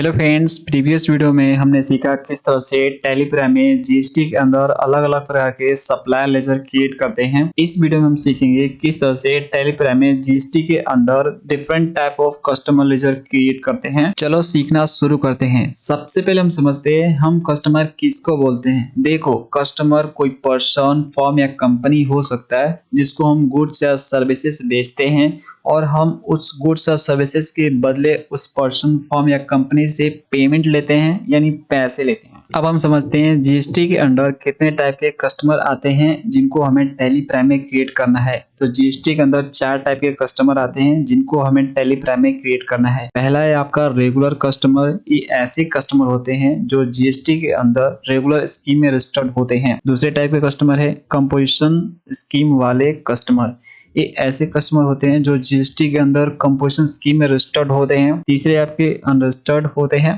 Hello friends, previous video में हमने सीखा किस तरह से टेलीग्राम में जीएसटी के अंदर अलग अलग प्रकार के सप्लायर लेजर क्रिएट करते हैं। इस वीडियो में हम सीखेंगे किस तरह से टेलीग्राम में जीएसटी के अंदर different type of customer laser create करते हैं। चलो सीखना शुरू करते हैं। सबसे पहले हम समझते हैं हम कस्टमर किसको बोलते हैं। देखो, कस्टमर कोई पर्सन, फर्म या कंपनी हो सकता है जिसको हम गुड्स या सर्विसेज बेचते हैं और हम उस गुड्स और सर्विसेज के बदले उस पर्सन, फर्म या कंपनी से पेमेंट लेते हैं, यानी पैसे लेते हैं। अब हम समझते हैं जीएसटी के अंडर कितने टाइप के कस्टमर आते हैं जिनको हमें टेलीग्राम में क्रिएट करना है। तो जीएसटी के अंदर 4 टाइप के कस्टमर आते हैं जिनको हमें टेलीग्राम में क्रिएट करना है। पहला है आपका रेगुलर कस्टमर। ये ऐसे कस्टमर होते हैं जो जीएसटी के अंदर रेगुलर स्कीम में रजिस्टर्ड होते हैं। दूसरे टाइप के कस्टमर है कंपोजिशन स्कीम वाले कस्टमर। ये ऐसे कस्टमर होते हैं जो जीएसटी के अंदर कंपोजिशन स्कीम में रजिस्टर्ड होते हैं। तीसरे आपके अनरजिस्टर्ड होते हैं।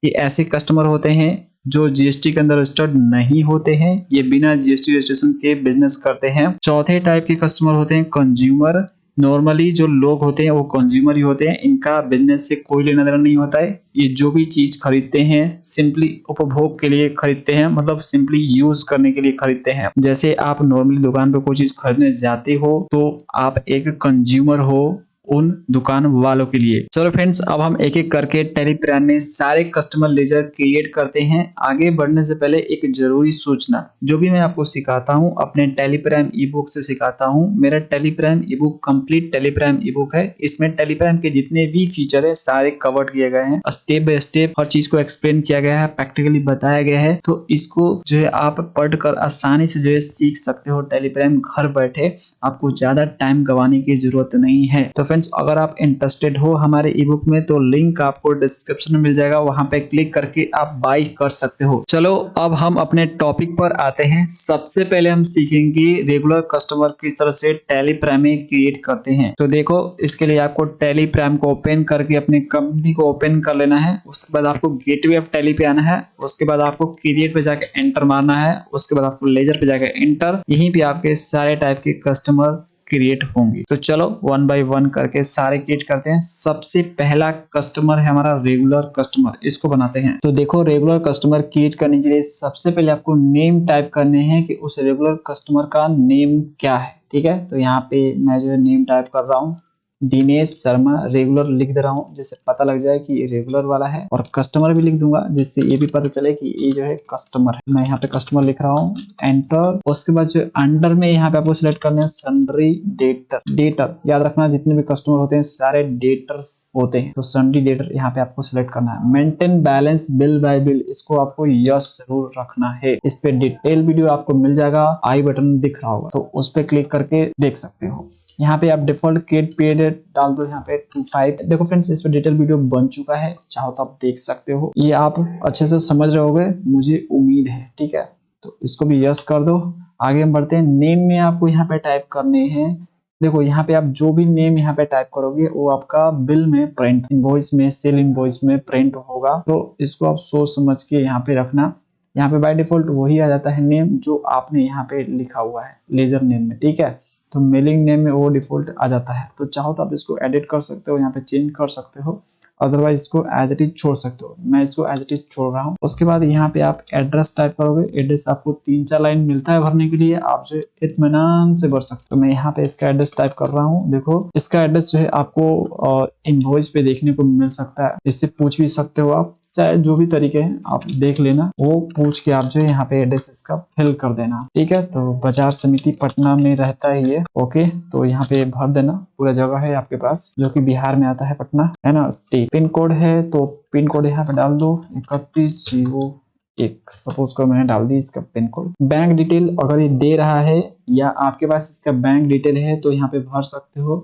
ये ऐसे कस्टमर होते हैं जो जीएसटी के अंदर रजिस्टर्ड नहीं होते हैं, ये बिना जीएसटी रजिस्ट्रेशन के बिजनेस करते हैं। चौथे टाइप के कस्टमर होते हैं कंज्यूमर। नॉर्मली जो लोग होते हैं वो कंज्यूमर ही होते हैं, इनका बिजनेस से कोई लेना देना नहीं होता है। ये जो भी चीज खरीदते हैं सिंपली उपभोग के लिए खरीदते हैं, मतलब सिंपली यूज करने के लिए खरीदते हैं। जैसे आप नॉर्मली दुकान पे कोई चीज खरीदने जाते हो तो आप एक कंज्यूमर हो उन दुकान वालों के लिए। चलो फ्रेंड्स, अब हम एक एक करके टेलीग्राम में सारे कस्टमर लेजर क्रिएट करते हैं। आगे बढ़ने से पहले एक जरूरी सूचना, जो भी मैं आपको सिखाता हूं अपने टेलीग्राम ई बुक से सिखाता हूं। मेरा टेलीग्राम ई बुक कंप्लीट टेलीग्राम ई बुक है। इसमें टेलीग्राम के जितने भी फीचर है सारे कवर किए गए हैं। स्टेप बाय स्टेप हर चीज को एक्सप्लेन किया गया है, प्रैक्टिकली बताया गया है। तो इसको जो है आप पढ़कर आसानी से जो है सीख सकते हो टेलीग्राम घर बैठे। आपको ज्यादा टाइम गंवाने की जरूरत नहीं है। तो फ्रेंड्स, अगर आप इंटरेस्टेड हो हमारे ई बुक में तो लिंक आपको डिस्क्रिप्शन में मिल जाएगा, वहां पे क्लिक करके आप बाय कर सकते हो। चलो अब हम अपने टॉपिक पर आते हैं। सबसे पहले हम सीखेंगे रेगुलर कस्टमर किस तरह से टेलीग्राम में क्रिएट करते हैं। तो देखो, इसके लिए आपको टेलीग्राम को ओपन करके अपनी कंपनी को ओपन कर लेना है। उसके बाद आपको गेटवे ऑफ टेली पे आना है। उसके बाद आपको क्रिएट पे जाकर एंटर मारना है। उसके बाद आपको लेजर पे जाकर एंटर। यहीं पे आपके सारे टाइप के कस्टमर क्रिएट होंगी। तो चलो 1 बाय 1 करके सारे क्रिएट करते हैं। सबसे पहला कस्टमर है हमारा रेगुलर कस्टमर, इसको बनाते हैं। तो देखो, रेगुलर कस्टमर क्रिएट करने के लिए सबसे पहले आपको नेम टाइप करने हैं कि उस रेगुलर कस्टमर का नेम क्या है। ठीक है, तो यहाँ पे मैं जो है नेम टाइप कर रहा हूँ दिनेश शर्मा। रेगुलर लिख दे रहा हूँ जिससे पता लग जाए कि ये रेगुलर वाला है, और कस्टमर भी लिख दूंगा जिससे ये भी पता चले कि ये जो है कस्टमर है। मैं यहाँ पे कस्टमर लिख रहा हूँ, एंटर। उसके बाद जो अंडर में यहाँ पे आपको सिलेक्ट करना है सन्ड्री डेटर। डेटर याद रखना, जितने भी कस्टमर होते हैं सारे डेटर्स होते हैं, तो सन्ड्री डेटर यहाँ पे आपको सिलेक्ट करना है। Maintain balance bill bye bill, इसको आपको यस जरूर रखना है। इस पे डिटेल वीडियो आपको मिल जाएगा, आई बटन दिख रहा होगा, तो उस पर क्लिक करके देख सकते हो। यहाँ पे आप डिफॉल्ट क्रिएट पीरियड डाल दो, यहाँ पे 25। देखो फ्रेंड्स, इस पे डिटेल वीडियो बन चुका है, चाहो तो आप देख सकते हो। ये आप अच्छे से समझ रहे होगे, मुझे उम्मीद है। ठीक है, तो इसको भी यस कर दो। आगे हम बढ़ते हैं। नेम में आपको यहाँ पे टाइप करने हैं। देखो, यहाँ पे आप जो भी नेम यहाँ पे टाइप करोगे वो आपका बिल में प्रिंट, इनवॉइस में, सेल इनवॉइस में प्रिंट होगा। तो इसको आप सोच समझ के यहाँ पे रखना। यहाँ पे बाय डिफॉल्ट वही आ जाता है नेम जो आपने यहाँ पे लिखा हुआ है लेजर नेम में। ठीक है, तो मेलिंग नेम में वो डिफॉल्ट आ जाता है। तो चाहो तो आप इसको एडिट कर सकते हो, यहाँ पे चेंज कर सकते हो, अदरवाइज इसको एज इट इज छोड़ सकते हो। मैं इसको एज इट इज छोड़ रहा हूँ। उसके बाद यहाँ पे आप एड्रेस टाइप करोगे। एड्रेस आपको 3-4 लाइन मिलता है भरने के लिए, आप जो इत्मीनान से भर सकते हो। तो मैं यहाँ पे इसका एड्रेस टाइप कर रहा हूँ। देखो, इसका एड्रेस जो है आपको इनवॉइस पे देखने को मिल सकता है। इससे पूछ भी सकते हो आप, चाहे जो भी तरीके हैं आप देख लेना, वो पूछ के आप जो है यहाँ पे एड्रेस इसका फिल कर देना। ठीक है, तो बाजार समिति पटना में रहता है ये। ओके, तो यहाँ पे भर देना। पूरा जगह है आपके पास, जो कि बिहार में आता है, पटना है ना। स्टेट पिन कोड है तो पिन कोड यहाँ पे डाल दो 3101। सपोज को मैंने डाल दी इसका पिन कोड। बैंक डिटेल अगर ये दे रहा है या आपके पास इसका बैंक डिटेल है तो यहाँ पे भर सकते हो।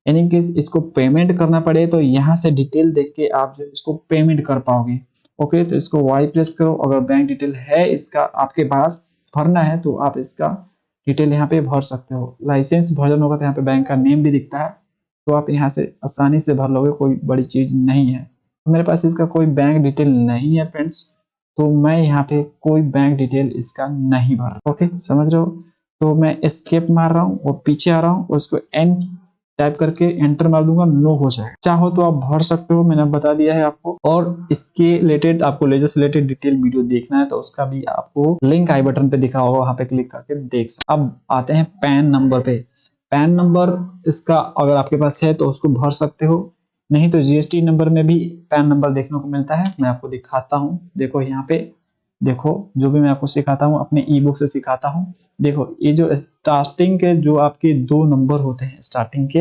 इन केस इसको पेमेंट करना पड़े तो यहाँ से डिटेल देख के आप जो इसको पेमेंट कर पाओगे। ओके, तो इसको वाई प्रेस करो। अगर बैंक डिटेल है इसका आपके पास भरना है तो आप इसका डिटेल यहाँ पे भर सकते हो। लाइसेंस वर्जन होगा तो यहाँ पे बैंक का नेम भी दिखता है, तो आप यहाँ से आसानी से भर लोगे, कोई बड़ी चीज नहीं है। तो मेरे पास इसका कोई बैंक डिटेल नहीं है फ्रेंड्स, तो मैं यहाँ पे कोई बैंक डिटेल इसका नहीं भर। ओके, समझ रहे हो। तो मैं एस्केप मार रहा हूँ, वो पीछे आ रहा हूँ, उसको एंड टाइप करके एंटर मार दूंगा, नो हो जाएगा। चाहो तो आप भर सकते हो, मैंने बता दिया है आपको। और इसके रिलेटेड आपको लेजर से रिलेटेड डिटेल वीडियो देखना है तो उसका भी आपको लिंक आई बटन पे दिखा होगा, वहां पे क्लिक करके देख सकते। अब आते हैं पैन नंबर पे। पैन नंबर इसका अगर आपके पास है तो उसको भर सकते हो, नहीं तो जीएसटी नंबर में भी पैन नंबर देखने को मिलता है। मैं आपको दिखाता हूँ, देखो यहाँ पे, देखो जो भी मैं आपको सिखाता हूँ अपने ई बुक से सिखाता हूँ। देखो ये जो स्टार्टिंग के जो आपके 2 नंबर होते हैं स्टार्टिंग के,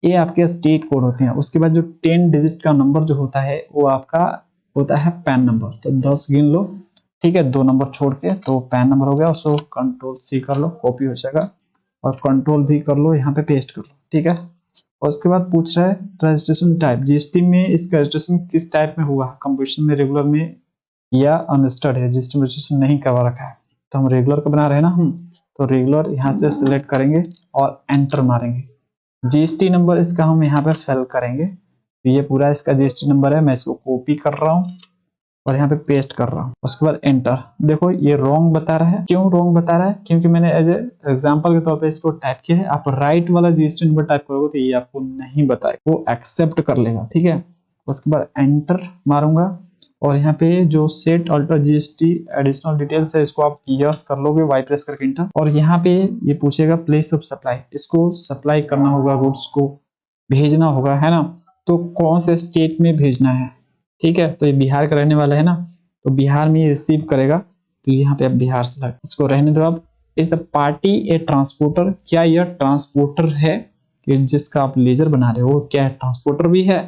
ये आपके स्टेट कोड होते हैं। उसके बाद जो 10 डिजिट का नंबर जो होता है वो आपका होता है पैन नंबर। तो 10 गिन लो, ठीक है, 2 नंबर छोड़ के, तो पैन नंबर हो गया। उसको कंट्रोल सी कर लो, कॉपी हो जाएगा, और कंट्रोल भी कर लो, यहाँ पे पेस्ट कर लो, ठीक है। और उसके बाद पूछ रहा है रजिस्ट्रेशन टाइप, जीएसटी में इसका रजिस्ट्रेशन किस टाइप में हुआ, कंपोजिशन में, रेगुलर में या अनस्टर्ड है, जीएसटी में रजिस्ट्रेशन नहीं करवा रखा है। तो हम रेगुलर का बना रहे हैं ना हम, तो रेगुलर यहाँ से सिलेक्ट करेंगे और एंटर मारेंगे। जीएसटी नंबर इसका हम यहाँ पे फिल करेंगे। तो ये पूरा इसका जीएसटी नंबर है, मैं इसको कॉपी कर रहा हूँ और यहाँ पे पेस्ट कर रहा हूँ। उसके बाद एंटर। देखो ये रॉन्ग बता रहा है, क्यों रॉन्ग बता रहा है, क्योंकि मैंने एज एग्जांपल के तौर पे इसको टाइप किया है। आप राइट वाला जीएसटी नंबर टाइप करोगे तो ये आपको नहीं बताएगा, वो एक्सेप्ट कर लेगा, ठीक है। उसके बाद एंटर मारूंगा और यहाँ पे जो set alter GST additional details है इसको आप यस कर लोगे, वाई प्रेस करके इंटर। और यहाँ पे ये पूछेगा प्लेस ऑफ सप्लाई, इसको सप्लाई करना होगा, गुड्स को भेजना होगा, है ना। तो कौन से स्टेट में भेजना है, ठीक है। तो ये बिहार का रहने वाला है ना, तो बिहार में ये रिसीव करेगा, तो यहाँ पे आप बिहार से इसको रहने दो। आप is the party A transporter, क्या यह ट्रांसपोर्टर है जिसका आप लेजर बना रहे हो, क्या ट्रांसपोर्टर भी है।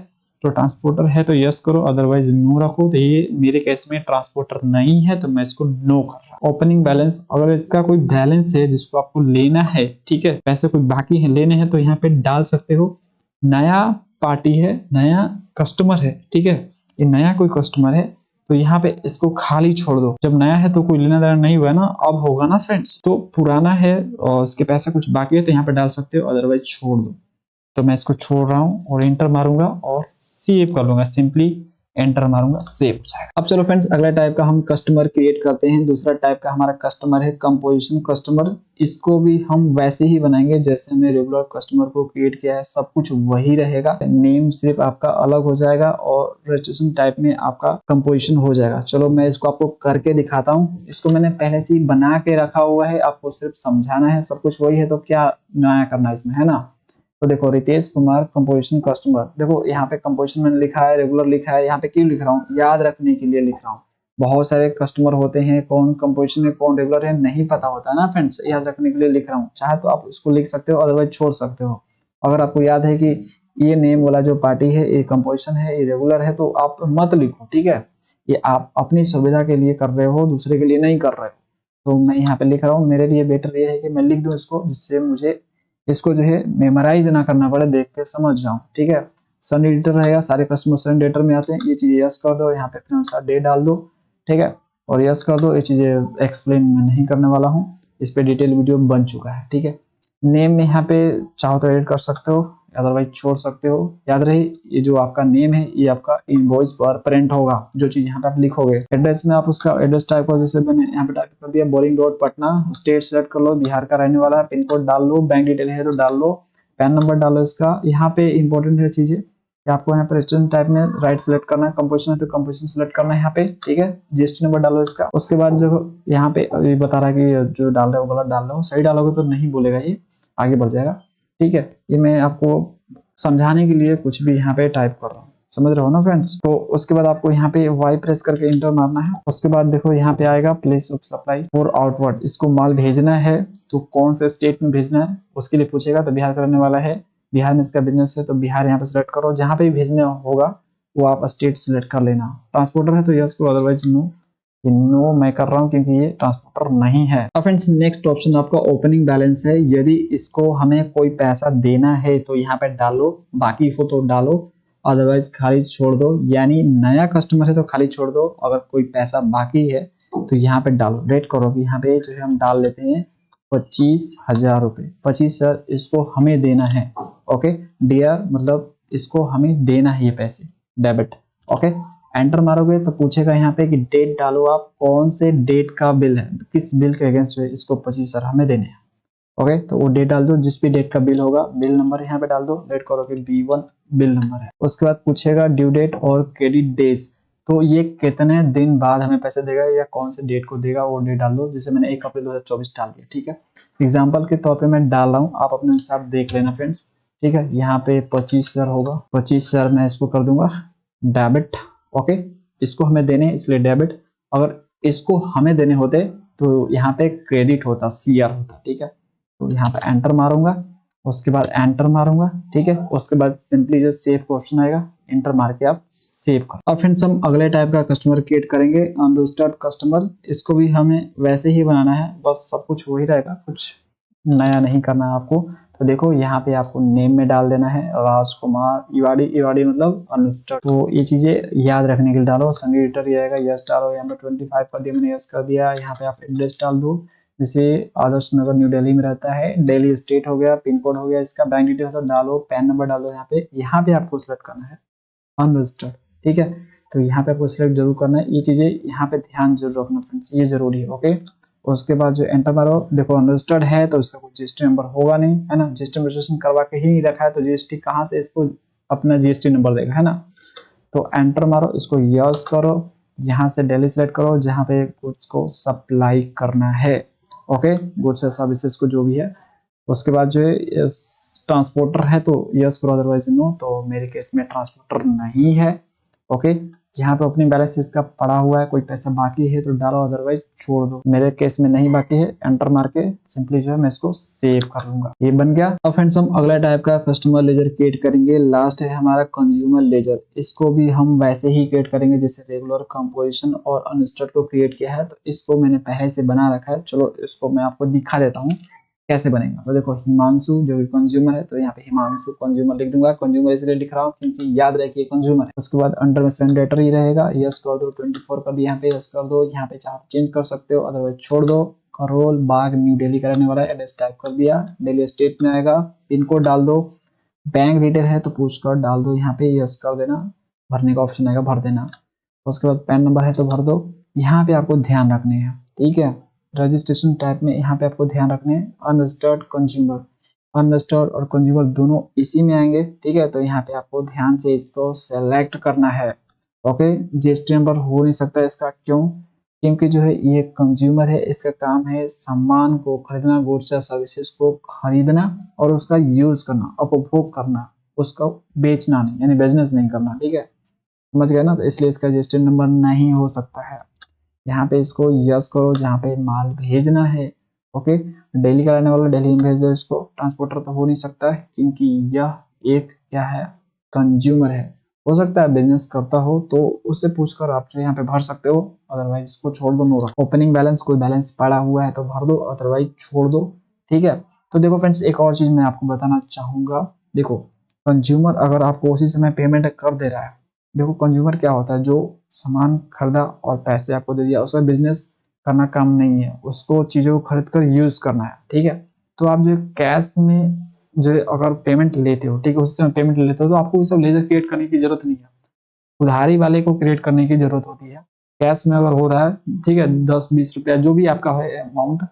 तो ट्रांसपोर्टर है तो यस करो, अदरवाइज नो रखो। तो ये मेरे केस में ट्रांसपोर्टर नहीं है तो मैं इसको नो कर रहा हूँ। ओपनिंग बैलेंस, अगर इसका कोई बैलेंस है जिसको आपको लेना है, ठीक है, पैसे कोई बाकी है लेने हैं, तो यहाँ पे डाल सकते हो। नया पार्टी है, नया कस्टमर है, ठीक है, ये नया कोई कस्टमर है, तो यहाँ पे इसको खाली छोड़ दो। जब नया है तो कोई लेना देना नहीं हुआ है ना, अब होगा ना फ्रेंड्स। तो पुराना है और इसके पैसे कुछ बाकी है तो यहाँ पे डाल सकते हो, अदरवाइज छोड़ दो। तो मैं इसको छोड़ रहा हूँ और एंटर मारूंगा और सेव कर लूंगा, सिंपली एंटर मारूंगा, सेव हो जाएगा। अब चलो फ्रेंड्स, अगला टाइप का हम कस्टमर क्रिएट करते हैं। दूसरा टाइप का हमारा कस्टमर है कंपोजिशन कस्टमर। इसको भी हम वैसे ही बनाएंगे जैसे हमने रेगुलर कस्टमर को क्रिएट किया है, सब कुछ वही रहेगा, नेम सिर्फ आपका अलग हो जाएगा और रजिस्ट्रेशन टाइप में आपका कंपोजिशन हो जाएगा। चलो मैं इसको आपको करके दिखाता हूँ। इसको मैंने पहले से ही बना के रखा हुआ है, आपको सिर्फ समझाना है, सब कुछ वही है, तो क्या नया करना है इसमें, है ना। तो देखो रितेश कुमार कंपोजिशन कस्टमर, देखो यहाँ पे कंपोजिशन मैंने लिखा है, रेगुलर लिखा है। यहाँ पे क्यों लिख रहा हूँ, याद रखने के लिए लिख रहा हूँ। बहुत सारे कस्टमर होते हैं, कौन कंपोजिशन है कौन रेगुलर है नहीं पता होता है ना फ्रेंड्स, याद रखने के लिए लिख रहा हूँ। चाहे तो आप इसको लिख सकते हो, अदरवाइज छोड़ सकते हो। अगर आपको याद है कि ये नेम वाला जो पार्टी है ये कंपोजिशन है, ये रेगुलर है, तो आप मत लिखो, ठीक है। ये आप अपनी सुविधा के लिए कर रहे हो, दूसरे के लिए नहीं कर रहे हो। तो मैं यहाँ पे लिख रहा हूँ, मेरे लिए बेटर ये है कि मैं लिख दूं इसको, जिससे मुझे इसको जो है मेमोराइज ना करना पड़े, देख के समझ जाऊं, ठीक है। सन एडिटर रहेगा, सारे कस्टमर सन एडिटर में आते हैं। ये चीजें यस कर दो, यहाँ पे फिर अनुसार डे डाल दो, ठीक है, और यस कर दो। ये चीजें एक्सप्लेन मैं नहीं करने वाला हूँ, इस पे डिटेल वीडियो बन चुका है, ठीक है। नेम में यहाँ पे चाहो तो एडिट कर सकते हो, अदरवाइज छोड़ सकते हो। याद रहे ये जो आपका नेम है ये आपका इनवॉइस पर प्रिंट होगा, जो चीज यहाँ पे आप लिखोगे। एड्रेस में आप उसका एड्रेस टाइप कर, जैसे मैंने यहाँ पे टाइप कर दिया boring road Patna, state select कर लो, बिहार का रहने वाला है, पिन कोड डाल लो, बैंक डिटेल है तो डाल लो, पैन नंबर डालो इसका। यहाँ पे इंपॉर्टेंट है चीजें, आपको यहाँ पे रजिस्ट्रेशन टाइप में राइट सेलेक्ट करना है, कंपोजिशन है तो कंपोजिशन सेलेक्ट करना है यहाँ पे, ठीक है। जीएसटी नंबर डालो इसका। उसके बाद जो यहाँ पे अभी बता रहा है कि जो डाल रहे हो गलत डाल रहे हो, सही डालोगे तो नहीं बोलेगा, ये आगे बढ़ जाएगा, ठीक है। ये मैं आपको समझाने के लिए कुछ भी यहाँ पे टाइप कर रहा हूँ, समझ रहे हो ना फ्रेंड्स। तो उसके बाद आपको यहाँ पे वाई प्रेस करके इंटर मारना है। उसके बाद देखो यहाँ पे आएगा place of supply for outward, इसको माल भेजना है तो कौन से स्टेट में भेजना है उसके लिए पूछेगा। तो बिहार करने वाला है, बिहार में इसका बिजनेस है तो बिहार यहाँ पे सिलेक्ट करो। जहाँ पे भी भेजने होगा वो आप स्टेट सिलेक्ट कर लेना। ट्रांसपोर्टर है तो यस करो, अदरवाइज नो। ये नो मैं कर रहा हूँ क्योंकि ये ट्रांसपोर्टर नहीं है। अब फ्रेंड्स नेक्स्ट ऑप्शन आपका ओपनिंग बैलेंस है। यदि इसको हमें कोई पैसा देना है तो यहाँ पे डालो, बाकी हो तो डालो, अदरवाइज खाली छोड़ दो। यानी नया कस्टमर है तो खाली छोड़ दो, अगर कोई पैसा बाकी है तो यहाँ पे डालो। रेट करो कि यहाँ पे जो है हम डाल लेते हैं 25,000 रुपये, 25,000 इसको हमें देना है, ओके। डियर मतलब इसको हमें देना है ये पैसे, डेबिट, ओके। एंटर मारोगे तो पूछेगा यहाँ पे कि डेट डालो, आप कौन से डेट का बिल है, किस बिल के अगेंस्ट इसको 25,000 हमें देने हैं, ओके, तो वो डेट डाल दो, जिस भी डेट का बिल होगा, बिल नंबर यहाँ पे डाल दो, लेट करो कि B1 बिल नंबर है। उसके बाद पूछेगा ड्यू डेट और क्रेडिट डेज, तो ये कितने दिन बाद हमें पैसे देगा या कौन से डेट को देगा वो डेट डाल दो। जैसे मैंने 1 अप्रैल 2024 डाल दिया, ठीक है। एग्जाम्पल के तौर पे मैं डाल रहा हूँ, आप अपने अनुसार देख लेना फ्रेंड्स, ठीक है। यहाँ पे 25,000 होगा, 25,000 मैं इसको कर दूंगा डेबिट। ओके, इसको हमें देने इसलिए डेबिट, अगर इसको हमें देने होते तो यहाँ पे क्रेडिट होता, CR होता, ठीक है। तो यहाँ पे एंटर मारूंगा, उसके बाद एंटर मारूंगा, ठीक है। उसके बाद सिंपली जो सेव का ऑप्शन आएगा, एंटर मार के आप सेव करो। अब फ्रेंड्स हम अगले टाइप का कस्टमर क्रिएट करेंगे, अनरजिस्टर्ड कस्टमर। इसको भी हमें वैसे ही बनाना है, बस सब कुछ वही रहेगा, कुछ नया नहीं करना है आपको। तो देखो यहाँ पे आपको नेम में डाल देना है राजकुमार इवाड़ी, इवाड़ी मतलब अनरजिस्टर्ड। तो ये चीजें याद रखने के लिए डालो। संडे एडिटर ये आएगा, यस डालो, यहाँ पे 25 कर दिया मैंने, यस कर दिया। यहाँ पे आप एड्रेस डाल दो, जैसे आदर्श नगर न्यू दिल्ली में रहता है, दिल्ली स्टेट हो गया, पिन कोड हो गया इसका, बैंक डिटेल्स डालो, पैन नंबर डालो। यहाँ पे आपको सिलेक्ट करना है अनरजिस्टर्ड, ठीक है। तो यहाँ पे आपको सिलेक्ट जरूर करना है, ये चीजें यहाँ पे ध्यान जरूर रखना फ्रेंड्स, ये जरूरी है। ओके, उसके बाद जो एंटर मारो, देखो अनरजिस्टर्ड है तो इसका कोई GST नंबर होगा नहीं, है ना। GST रजिस्ट्रेशन करवा के ही नहीं रखा है तो GST कहाँ से इसको अपना GST नंबर देगा, है ना। तो एंटर मारो, इसको यस करो, यहाँ से दिल्ली सेलेक्ट करो जहाँ पे गुड्स को सप्लाई करना है। ओके, गुड्स या सर्विसेज को जो भी है। उसके बाद जो है ट्रांसपोर्टर है तो यस करो, अदरवाइज नो। तो मेरे केस में ट्रांसपोर्टर नहीं है। ओके, यहाँ पे ओपनिंग बैलेंस इसका पड़ा हुआ है, कोई पैसा बाकी है तो डालो, अदरवाइज छोड़ दो। मेरे केस में नहीं बाकी है, एंटर मार के सिंपली जो है मैं इसको सेव कर लूंगा, ये बन गया। अब फ्रेंड्स हम अगला टाइप का कस्टमर लेजर क्रिएट करेंगे, लास्ट है हमारा कंज्यूमर लेजर। इसको भी हम वैसे ही क्रिएट करेंगे जैसे रेगुलर कंपोजिशन और अनस्टर्ड को क्रिएट किया है। तो इसको मैंने पहले से बना रखा है, चलो इसको मैं आपको दिखा देता हूँ कैसे बनेगा। तो देखो हिमांशु जो भी कंज्यूमर है, तो यहाँ पे हिमांशु कंज्यूमर लिख दूंगा। कंज्यूमर इसलिए लिख रहा हूँ क्योंकि याद रखिए कंज्यूमर है। उसके बाद अंडर में सेंडेटर ही रहेगा, यस कर दो, 24 कर दिया, यहाँ पे यस कर दो। यहाँ पे आप चेंज कर सकते हो, अदरवाइज छोड़ दो। करोल बाग न्यू दिल्ली का रहने वाला है, एड्रेस टाइप कर दिया, दिल्ली स्टेट में आएगा, पिन कोड डाल दो। बैंक डिटेल है तो पूछ कर डाल दो, यहाँ पे यस कर देना, भरने का ऑप्शन आएगा, भर देना। उसके बाद पैन नंबर है तो भर दो। यहाँ पे आपको ध्यान रखने हैं, ठीक है। रजिस्ट्रेशन टाइप में यहाँ पे आपको ध्यान रखने हैं, अनरजिस्टर्ड कंज्यूमर, अनरजिस्टर्ड और कंज्यूमर दोनों इसी में आएंगे, ठीक है। तो यहाँ पे आपको ध्यान से इसको सेलेक्ट करना है। ओके, GST नंबर हो नहीं सकता इसका, क्यों? क्योंकि जो है ये कंज्यूमर है, इसका काम है सामान को खरीदना, गुड्स या सर्विसेज को खरीदना और उसका यूज करना, उपभोग करना, उसका बेचना नहीं, यानी बिजनेस नहीं करना, ठीक है, समझ गए ना। तो इसलिए इसका GST नंबर नहीं हो सकता है। यहाँ पे इसको यस करो, जहाँ पे माल भेजना है। ओके, दिल्ली का रहने वाला दिल्ली में भेज दो इसको। ट्रांसपोर्टर तो हो नहीं सकता है क्योंकि यह एक क्या है, कंज्यूमर है। हो सकता है बिजनेस करता हो तो उससे पूछकर आप जो यहाँ पे भर सकते हो, अदरवाइज इसको छोड़ दो, नो रखो। ओपनिंग बैलेंस, कोई बैलेंस पड़ा हुआ है तो भर दो, अदरवाइज छोड़ दो, ठीक है। तो देखो फ्रेंड्स, एक और चीज मैं आपको बताना चाहूंगा। देखो कंज्यूमर अगर आपको उसी समय पेमेंट कर दे रहा है, देखो कंज्यूमर क्या होता है, जो सामान खरीदा और पैसे आपको दे दिया, उसका बिजनेस करना काम नहीं है, उसको चीजों को खरीद कर यूज करना है, ठीक है। तो आप जो कैश में जो अगर पेमेंट लेते हो, ठीक है, उस समय पेमेंट लेते हो तो आपको सब लेजर क्रिएट करने की जरूरत नहीं है, उधारी वाले को क्रिएट करने की जरूरत होती है। कैश में अगर हो रहा है, ठीक है, 10-20 रुपया जो भी आपका है अमाउंट,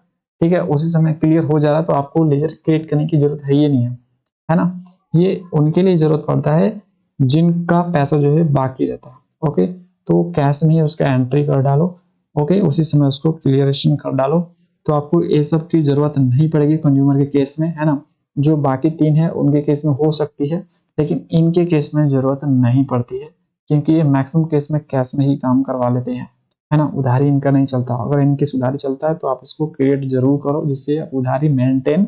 ठीक है, उसी समय क्लियर हो जा रहा है तो आपको लेजर क्रिएट करने की जरूरत है ही नहीं है ना। ये उनके लिए जरूरत पड़ता है जिनका पैसा जो है बाकी रहता है। ओके, तो कैश में ही उसका एंट्री कर डालो, ओके, उसी समय उसको क्लियरेशन कर डालो, तो आपको ये सब की जरूरत नहीं पड़ेगी कंज्यूमर के केस में, है ना। जो बाकी 3 है उनके केस में हो सकती है, लेकिन इनके केस में जरूरत नहीं पड़ती है क्योंकि ये मैक्सिमम केस में कैश में ही काम करवा लेते हैं, है ना। उधारी इनका नहीं चलता। अगर इनके उधारी चलता है तो आप इसको क्रिएट जरूर करो जिससे उधारी मेंटेन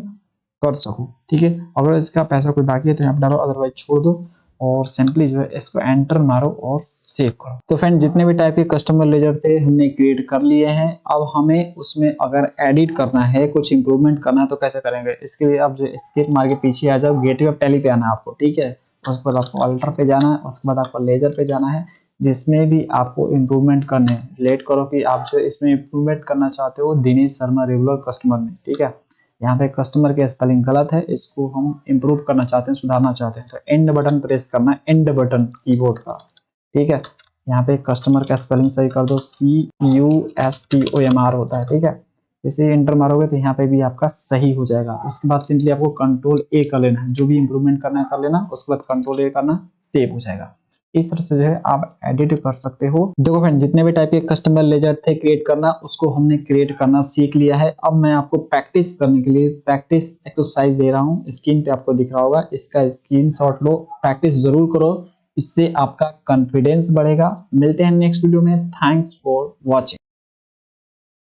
कर सको, ठीक है। अगर इसका पैसा कोई बाकी है तो यहाँ पे डालो, अदरवाइज छोड़ दो और सिंपली जो है इसको एंटर मारो और सेव करो। तो फ्रेंड, जितने भी टाइप के कस्टमर लेजर थे हमने क्रिएट कर लिए हैं। अब हमें उसमें अगर एडिट करना है, कुछ इंप्रूवमेंट करना है तो कैसे करेंगे? इसके लिए आप जो एस्केप मार के पीछे आ जाओ, गेटवे ऑफ टैली पे आना है आपको, ठीक है। उसके बाद आपको अल्टर पे जाना है, उसके बाद आपको लेजर पे जाना है। जिसमें भी आपको इम्प्रूवमेंट करने हैं, लेट करो कि आप जो इसमें इम्प्रूवमेंट करना चाहते हो दिनेश शर्मा रेगुलर कस्टमर में, ठीक है। यहाँ पे कस्टमर की स्पेलिंग गलत है, इसको हम इम्प्रूव करना चाहते हैं, सुधारना चाहते हैं, तो एंड बटन प्रेस करना है, एंड बटन कीबोर्ड का, ठीक है। यहाँ पे कस्टमर का स्पेलिंग सही कर दो, CUSTOMR होता है, ठीक है। जैसे एंटर मारोगे तो यहाँ पे भी आपका सही हो जाएगा। उसके बाद सिंपली आपको कंट्रोल ए कर लेना है, जो भी इंप्रूवमेंट करना है कर लेना, उसके बाद कंट्रोल ए करना, सेव हो जाएगा। इस तरह से जो है आप एडिट कर सकते हो। देखो फ्रेंड, जितने भी टाइप के कस्टमर लेजर थे क्रिएट करना, उसको हमने क्रिएट करना सीख लिया है। अब मैं आपको प्रैक्टिस करने के लिए प्रैक्टिस एक्सरसाइज दे रहा हूँ। स्क्रीन पे आपको दिख रहा होगा, इसका स्क्रीनशॉट लो, प्रैक्टिस जरूर करो, इससे आपका कॉन्फिडेंस बढ़ेगा। मिलते हैं नेक्स्ट वीडियो में। Thanks for watching.